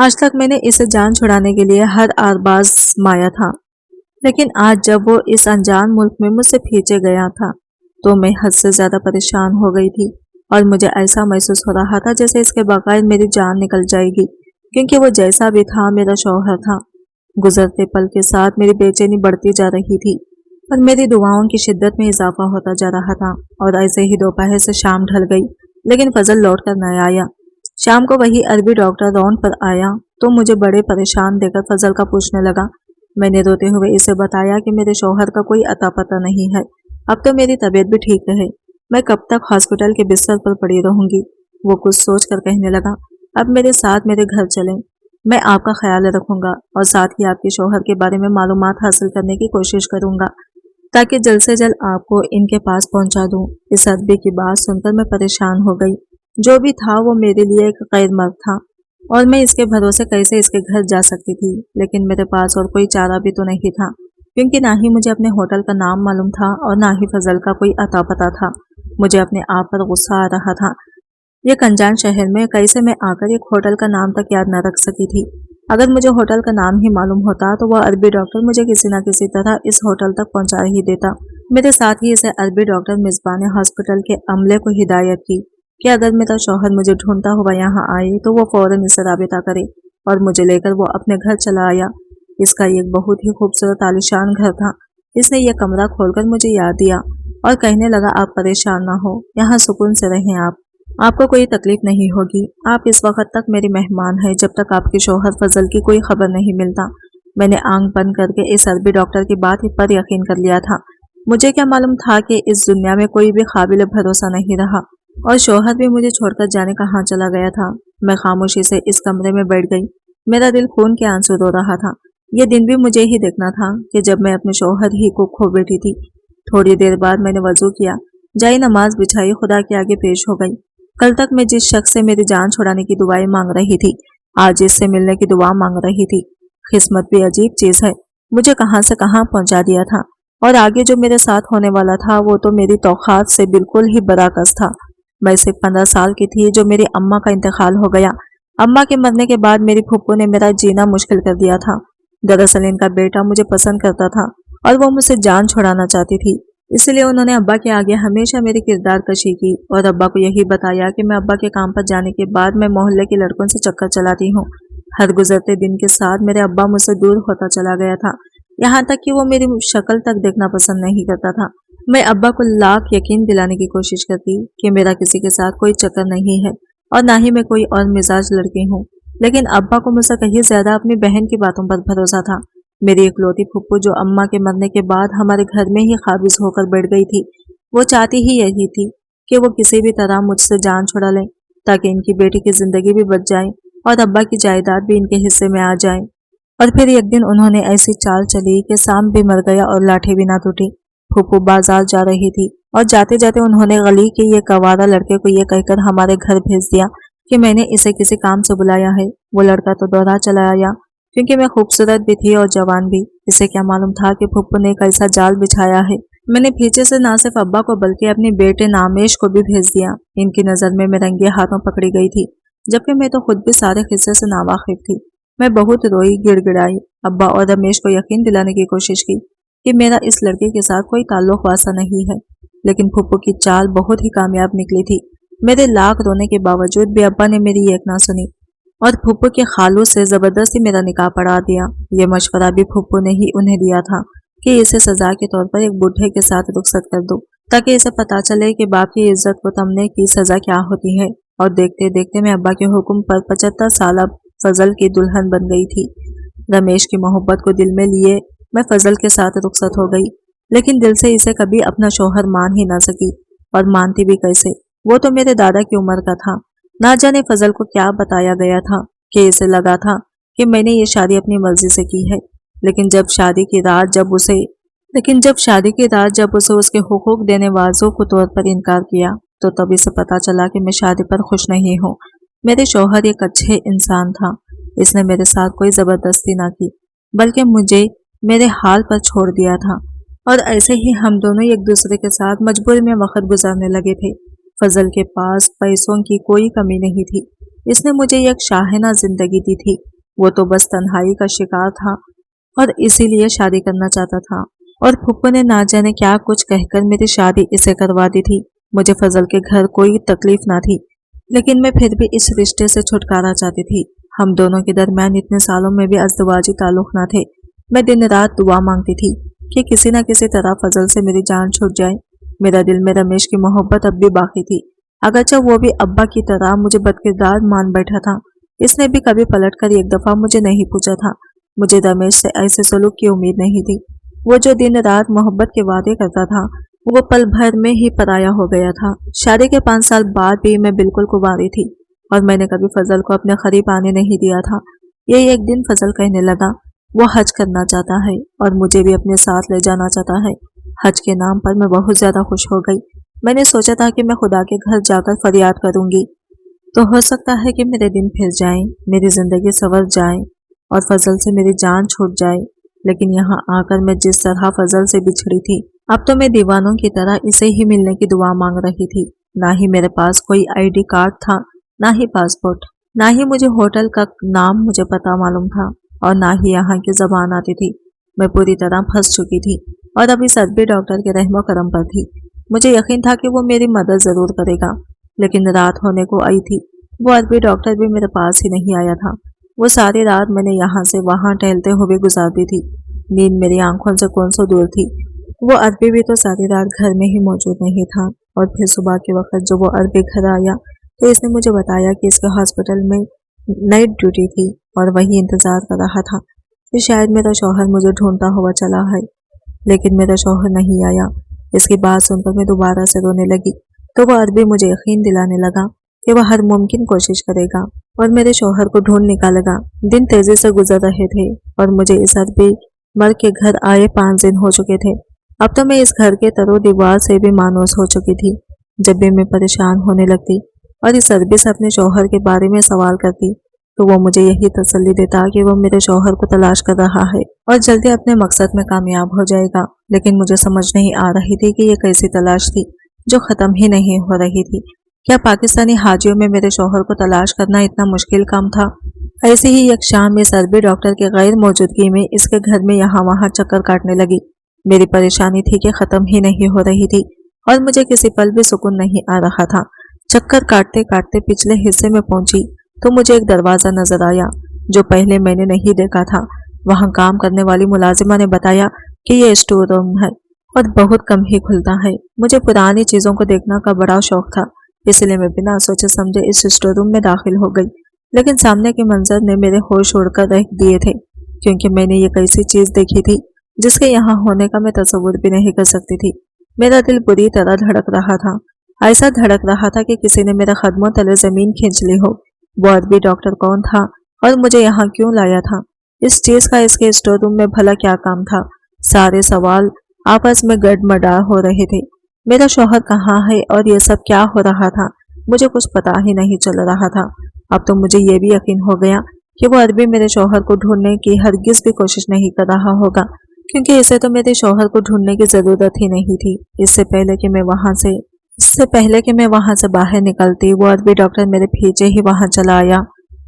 آج تک میں نے اسے جان چھڑانے کے لیے ہر آرباز مایا تھا، لیکن آج جب وہ اس انجان ملک میں مجھ سے پیچھے گیا تھا تو میں حد سے زیادہ پریشان ہو گئی تھی، اور مجھے ایسا محسوس ہو رہا تھا جیسے اس کے بغیر میری جان نکل جائے گی، کیونکہ وہ جیسا بھی تھا میرا شوہر تھا۔ گزرتے پل کے ساتھ میری بے چینی بڑھتی جا رہی تھی اور میری دعاؤں کی شدت میں اضافہ ہوتا جا رہا تھا، اور ایسے ہی دوپہر سے شام ڈھل گئی، لیکن فضل لوٹ کر نہ آیا۔ شام کو وہی عربی ڈاکٹر رون پر آیا تو مجھے بڑے پریشان دیکھ کر فضل کا پوچھنے لگا۔ میں نے روتے ہوئے اسے بتایا کہ میرے شوہر کا کوئی اتا پتہ نہیں ہے، اب تو میری طبیعت بھی ٹھیک ہے، میں کب تک ہاسپٹل کے بستر پر پڑی رہوں گی۔ وہ کچھ سوچ کر کہنے لگا، اب میرے ساتھ میرے گھر چلیں، میں آپ کا خیال رکھوں گا اور ساتھ ہی آپ کے شوہر کے بارے میں معلومات حاصل کرنے کی کوشش کروں گا تاکہ جلد سے جلد آپ کو ان کے پاس پہنچا دوں۔ اس عربی کی بات سن کر میں پریشان ہو گئی۔ جو بھی تھا وہ میرے لیے ایک غیر مرد تھا، اور میں اس کے بھروسے کیسے اس کے گھر جا سکتی تھی، لیکن میرے پاس اور کوئی چارہ بھی تو نہیں تھا، کیونکہ نہ ہی مجھے اپنے ہوٹل کا نام معلوم تھا اور نہ ہی فضل کا کوئی اتا پتہ تھا۔ مجھے اپنے آپ پر غصہ آ رہا تھا، یہ انجان شہر میں کیسے میں آ کر ایک ہوٹل کا نام تک یاد نہ رکھ سکی تھی۔ اگر مجھے ہوٹل کا نام ہی معلوم ہوتا تو وہ عربی ڈاکٹر مجھے کسی نہ کسی طرح اس ہوٹل تک پہنچا ہی دیتا۔ میرے ساتھ ہی اسے عربی ڈاکٹر مصباح نے ہاسپٹل کے عملے کو ہدایت کی کہ اگر میرا شوہر مجھے ڈھونڈتا ہوا یہاں آئے تو وہ فوراً اس سے رابطہ کرے، اور مجھے لے کر وہ اپنے گھر چلا آیا۔ اس کا ایک بہت ہی خوبصورت عالیشان گھر تھا۔ اس نے یہ کمرہ کھول کر مجھے یاد دیا اور کہنے لگا، آپ پریشان نہ ہو، یہاں سکون سے رہیں، آپ کو کوئی تکلیف نہیں ہوگی، آپ اس وقت تک میری مہمان ہیں جب تک آپ کے شوہر فضل کی کوئی خبر نہیں ملتا۔ میں نے آنکھ بند کر کے اس عربی ڈاکٹر کی بات پر یقین کر لیا تھا۔ مجھے کیا معلوم تھا کہ اس دنیا میں کوئی بھی قابل بھروسہ نہیں رہا، اور شوہر بھی مجھے چھوڑ کر جانے کہاں چلا گیا تھا۔ میں خاموشی سے اس کمرے میں بیٹھ گئی، میرا دل خون کے آنسو رو رہا تھا۔ یہ دن بھی مجھے ہی دیکھنا تھا کہ جب میں اپنے شوہر ہی کو کھو بیٹھی تھی۔ تھوڑی دیر بعد میں نے وضو کیا، جائی نماز بچھائی، خدا کے آگے پیش ہو گئی۔ کل تک میں جس شخص سے میری جان چھڑانے کی دعائیں مانگ رہی تھی، آج اس سے ملنے کی دعا مانگ رہی تھی۔ قسمت بھی عجیب چیز ہے، مجھے کہاں سے کہاں پہنچا دیا تھا، اور آگے جو میرے ساتھ ہونے والا تھا وہ تو میری توقعات سے بالکل ہی برعکس تھا۔ میں صرف 15 سال کی تھی جو میری اماں کا انتقال ہو گیا۔ اماں کے مرنے کے بعد میری پھپھو نے میرا جینا مشکل کر دیا تھا۔ دراصل ان کا بیٹا مجھے پسند کرتا تھا اور وہ مجھ سے جان چھڑانا چاہتی تھی، اس لیے انہوں نے ابا کے آگے ہمیشہ میری کردار کشی کی اور ابا کو یہی بتایا کہ میں ابا کے کام پر جانے کے بعد میں محلے کے لڑکوں سے چکر چلاتی ہوں۔ ہر گزرتے دن کے ساتھ میرے ابا مجھ سے دور ہوتا چلا گیا تھا، یہاں تک کہ وہ میری شکل تک دیکھنا پسند نہیں کرتا تھا۔ میں ابا کو لاکھ یقین دلانے کی کوشش کرتی کہ میرا کسی کے ساتھ کوئی چکر نہیں ہے اور نہ ہی میں کوئی اور مزاج لڑکی ہوں، لیکن ابا کو مجھ سے کہیں زیادہ اپنی بہن کی باتوں پر بھروسہ تھا۔ میری اکلوتی پھپھو جو اماں کے مرنے کے بعد ہمارے گھر میں ہی قابض ہو کر بیٹھ گئی تھی، وہ چاہتی ہی یہی تھی کہ وہ کسی بھی طرح مجھ سے جان چھڑا لیں تاکہ ان کی بیٹی کی زندگی بھی بچ جائے اور ابا کی جائیداد بھی ان کے حصے میں آ جائے۔ اور پھر ایک دن انہوں نے ایسی چال چلی کہ سانپ بھی مر گیا اور لاٹھی بھی نہ ٹوٹی۔ پھپھو بازار جا رہی تھی اور جاتے جاتے انہوں نے گلی کے یہ کوارا لڑکے کو یہ کہہ کر ہمارے گھر بھیج دیا کہ میں نے اسے کسی کام سے بلایا ہے۔ وہ لڑکا تو دوڑا چلا آیا، کیونکہ میں خوبصورت بھی تھی اور جوان بھی۔ اسے کیا معلوم تھا کہ پھپھو نے کیسا جال بچھایا ہے۔ میں نے پیچھے سے نہ صرف ابا کو بلکہ اپنے بیٹے نامیش کو بھی بھیج دیا۔ ان کی نظر میں رنگے ہاتھوں پکڑی گئی تھی، جبکہ میں تو خود بھی سارے قصے سے ناواقف تھی۔ میں بہت روئی، گڑ گڑائی، ابا اور رمیش کو یقین دلانے کی کوشش کی کہ میرا اس لڑکے کے ساتھ کوئی تعلق واسطہ نہیں ہے، لیکن پھپھو کی چال بہت ہی کامیاب نکلی تھی۔ میرے لاکھ رونے کے باوجود بھی ابا نے میری ایک نہ سنی اور پھپھو کے خالو سے زبردستی میرا نکاح پڑھا دیا۔ یہ مشورہ بھی پھپھو نے ہی انہیں دیا تھا کہ اسے سزا کے طور پر ایک بڈھے کے ساتھ رخصت کر دو تاکہ اسے پتہ چلے کہ باپ کی عزت کو تمنے کی سزا کیا ہوتی ہے۔ اور دیکھتے دیکھتے میں ابا کے حکم پر 75 سالہ فضل کی دلہن بن گئی تھی۔ رمیش کی محبت کو دل میں لیے میں فضل کے ساتھ رخصت ہو گئی، لیکن دل سے اسے کبھی اپنا شوہر مان ہی نہ سکی، اور مانتی بھی کیسے، وہ تو میرے دادا کی عمر کا تھا۔ نہ جانے فضل کو کیا بتایا گیا تھا کہ اسے لگا تھا کہ میں نے یہ شادی اپنی مرضی سے کی ہے، لیکن جب شادی کی رات جب اسے اس کے حقوق دینے والوں کو طور پر انکار کیا تو تب اسے پتا چلا کہ میں شادی پر خوش نہیں ہوں۔ میرے شوہر ایک اچھے انسان تھا، اس نے میرے ساتھ کوئی زبردستی نہ کی بلکہ مجھے میرے حال پر چھوڑ دیا تھا، اور ایسے ہی ہم دونوں ایک دوسرے کے ساتھ مجبوری میں وقت گزارنے لگے تھے۔ فضل کے پاس پیسوں کی کوئی کمی نہیں تھی، اس نے مجھے ایک شاہانہ زندگی دی تھی، وہ تو بس تنہائی کا شکار تھا اور اسی لیے شادی کرنا چاہتا تھا، اور پھپھو نے نہ جانے کیا کچھ کہہ کر میری شادی اسے کروا دی تھی۔ مجھے فضل کے گھر کوئی تکلیف نہ تھی، لیکن میں پھر بھی اس رشتے سے چھٹکارا چاہتی تھی۔ ہم دونوں کے درمیان اتنے سالوں میں بھی ازدواجی تعلق نہ تھے۔ میں دن رات دعا مانگتی تھی کہ کسی نہ کسی طرح فضل سے میری جان چھوٹ جائے۔ میرا دل میں رمیش کی محبت اب بھی باقی تھی، اگرچہ وہ بھی ابا کی طرح مجھے بدکردار مان بیٹھا تھا۔ اس نے بھی کبھی پلٹ کر ایک دفعہ مجھے نہیں پوچھا تھا۔ مجھے رمیش سے ایسے سلوک کی امید نہیں تھی۔ وہ جو دن رات محبت کے وعدے کرتا تھا وہ پل بھر میں ہی پرایا ہو گیا تھا۔ شادی کے 5 سال بعد بھی میں بالکل کنواری تھی اور میں نے کبھی فضل کو اپنے قریب آنے نہیں دیا تھا۔ یہ ایک دن فضل کہنے لگا وہ حج کرنا چاہتا ہے اور مجھے بھی اپنے ساتھ لے جانا چاہتا ہے۔ حج کے نام پر میں بہت زیادہ خوش ہو گئی۔ میں نے سوچا تھا کہ میں خدا کے گھر جا کر فریاد کروں گی تو ہو سکتا ہے کہ میرے دن پھر جائیں، میری زندگی سنور جائے اور فضل سے میری جان چھوٹ جائے۔ لیکن یہاں آ کر میں جس طرح فضل سے بچھڑی تھی، اب تو میں دیوانوں کی طرح اسے ہی ملنے کی دعا مانگ رہی تھی۔ نہ ہی میرے پاس کوئی ID کارڈ تھا، نہ ہی پاسپورٹ، نہ ہی مجھے ہوٹل کا نام مجھے پتہ معلوم تھا، اور نہ ہی یہاں کی زبان آتی تھی۔ میں پوری طرح پھنس چکی تھی اور ابھی سربی ڈاکٹر کے رحم و کرم پر تھی۔ مجھے یقین تھا کہ وہ میری مدد ضرور کرے گا، لیکن رات ہونے کو آئی تھی، وہ عربی ڈاکٹر بھی میرے پاس ہی نہیں آیا تھا۔ وہ ساری رات میں نے یہاں سے وہاں ٹہلتے ہوئے گزار دی تھی۔ نیند میری آنکھوں سے کون سو دور تھی۔ وہ عربی بھی تو ساری رات گھر میں ہی موجود نہیں تھا، اور پھر صبح کے وقت جب وہ عربی گھر آیا تو اس نے مجھے بتایا کہ اس کے ہاسپٹل میں نائٹ ڈیوٹی تھی اور وہی انتظار کر رہا تھا کہ شاید میرا شوہر مجھے ڈھونڈتا ہوا چلا ہے، لیکن میرا شوہر نہیں آیا۔ اس کی بات سن کر میں دوبارہ سے رونے لگی تو وہ عربی مجھے یقین دلانے لگا کہ وہ ہر ممکن کوشش کرے گا اور میرے شوہر کو ڈھونڈ نکالے گا۔ دن تیزی سے گزر رہے تھے اور مجھے اس عربی مر کے گھر آئے 5 دن ہو چکے تھے۔ اب تو میں اس گھر کے تر و دیوار سے بھی مانوس ہو چکی تھی۔ جب بھی میں پریشان ہونے لگتی اور اس عربی سے اپنے شوہر کے بارے میں سوال کرتی تو وہ مجھے یہی تسلی دیتا کہ وہ میرے شوہر کو تلاش کر رہا ہے اور جلدی اپنے مقصد میں کامیاب ہو جائے گا۔ لیکن مجھے سمجھ نہیں آ رہی تھی کہ یہ کیسی تلاش تھی جو ختم ہی نہیں ہو رہی تھی۔ کیا پاکستانی حاجیوں میں میرے شوہر کو تلاش کرنا اتنا مشکل کام تھا؟ ایسے ہی ایک شام اس عربی ڈاکٹر کے غیر موجودگی میں اس کے گھر میں یہاں وہاں چکر کاٹنے لگی۔ میری پریشانی تھی کہ ختم ہی نہیں ہو رہی تھی اور مجھے کسی پل بھی سکون نہیں آ رہا تھا۔ چکر کاٹتے کاٹتے پچھلے حصے میں پہنچی تو مجھے ایک دروازہ نظر آیا جو پہلے میں نے نہیں دیکھا تھا۔ وہاں کام کرنے والی ملازمہ نے بتایا کہ یہ اسٹور روم ہے اور بہت کم ہی کھلتا ہے۔ مجھے پرانی چیزوں کو دیکھنا کا بڑا شوق تھا، اس لیے میں بنا سوچے سمجھے اس اسٹور روم میں داخل ہو گئی۔ لیکن سامنے کے منظر نے میرے ہوش اڑ کر رکھ دیے تھے، کیونکہ میں نے ایک ایسی چیز دیکھی تھی جس کے یہاں ہونے کا میں تصور بھی نہیں کر سکتی تھی۔ میرا دل بری طرح دھڑک رہا تھا، ایسا دھڑک رہا تھا کہ کسی نے میرے قدموں تلے زمین کھینچ لی ہو۔ وہ عربی ڈاکٹر کون تھا اور مجھے یہاں کیوں لایا تھا؟ اس چیز کا اس کے اسٹور روم میں بھلا کیا کام تھا؟ سارے سوال آپس میں گڑمڑا ہو رہے تھے۔ میرا شوہر کہاں ہے اور یہ سب کیا ہو رہا تھا؟ مجھے کچھ پتا ہی نہیں چل رہا تھا۔ اب تو مجھے یہ بھی یقین ہو گیا کہ وہ عربی میرے شوہر کو ڈھونڈنے کی ہرگز بھی کوشش نہیں کر رہا ہوگا، کیونکہ اسے تو میرے شوہر کو ڈھونڈنے کی ضرورت ہی نہیں تھی۔ اس سے پہلے کہ میں وہاں سے باہر نکلتی وہ عربی ڈاکٹر میرے پیچھے ہی وہاں چلا آیا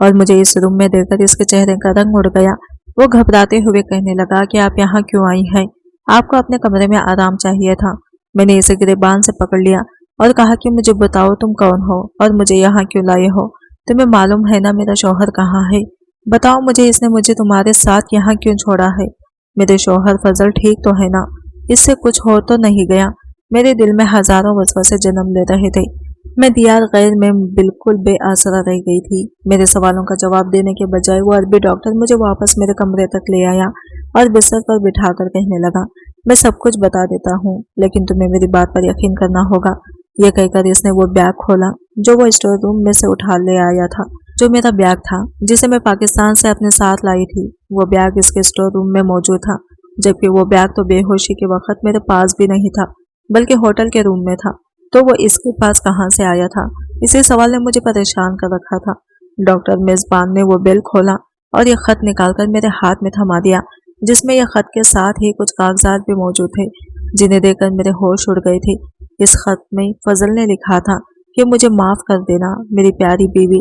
اور مجھے اس روم میں دیکھ کر اس کے چہرے کا رنگ اڑ گیا۔ وہ گھبراتے ہوئے کہنے لگا کہ آپ یہاں کیوں آئی ہیں؟ آپ کو اپنے کمرے میں آرام چاہیے تھا۔ میں نے اسے گریبان سے پکڑ لیا اور کہا کہ مجھے بتاؤ تم کون ہو اور مجھے یہاں کیوں لائے ہو؟ تمہیں معلوم ہے نا میرا شوہر کہاں ہے؟ بتاؤ مجھے اس نے مجھے تمہارے ساتھ یہاں کیوں چھوڑا ہے؟ میرے شوہر فضل ٹھیک تو ہے نا؟ اس سے کچھ ہو تو نہیں گیا؟ میرے دل میں ہزاروں وسوسے جنم لے رہے تھے۔ میں دیار غیر میں بالکل بے آسرا رہ گئی تھی۔ میرے سوالوں کا جواب دینے کے بجائے وہ عربی ڈاکٹر مجھے واپس میرے کمرے تک لے آیا اور بستر پر بٹھا کر کہنے لگا میں سب کچھ بتا دیتا ہوں، لیکن تمہیں میری بات پر یقین کرنا ہوگا۔ یہ کہہ کر اس نے وہ بیگ کھولا جو وہ اسٹور روم میں سے اٹھا لے آیا تھا، جو میرا بیگ تھا جسے میں پاکستان سے اپنے ساتھ لائی تھی۔ وہ بیگ اس کے اسٹور روم میں موجود تھا، جبکہ وہ بیگ تو بے ہوشی کے وقت میرے پاس بھی نہیں تھا بلکہ ہوٹل کے روم میں تھا، تو وہ اس کے پاس کہاں سے آیا تھا؟ اسی سوال نے مجھے پریشان کر رکھا تھا۔ ڈاکٹر میزبان نے وہ بیل کھولا اور یہ خط نکال کر میرے ہاتھ میں تھما دیا، جس میں یہ خط کے ساتھ ہی کچھ کاغذات بھی موجود تھے جنہیں دیکھ کر میرے ہوش اڑ گئے تھے۔ اس خط میں فضل نے لکھا تھا کہ مجھے معاف کر دینا میری پیاری بیوی،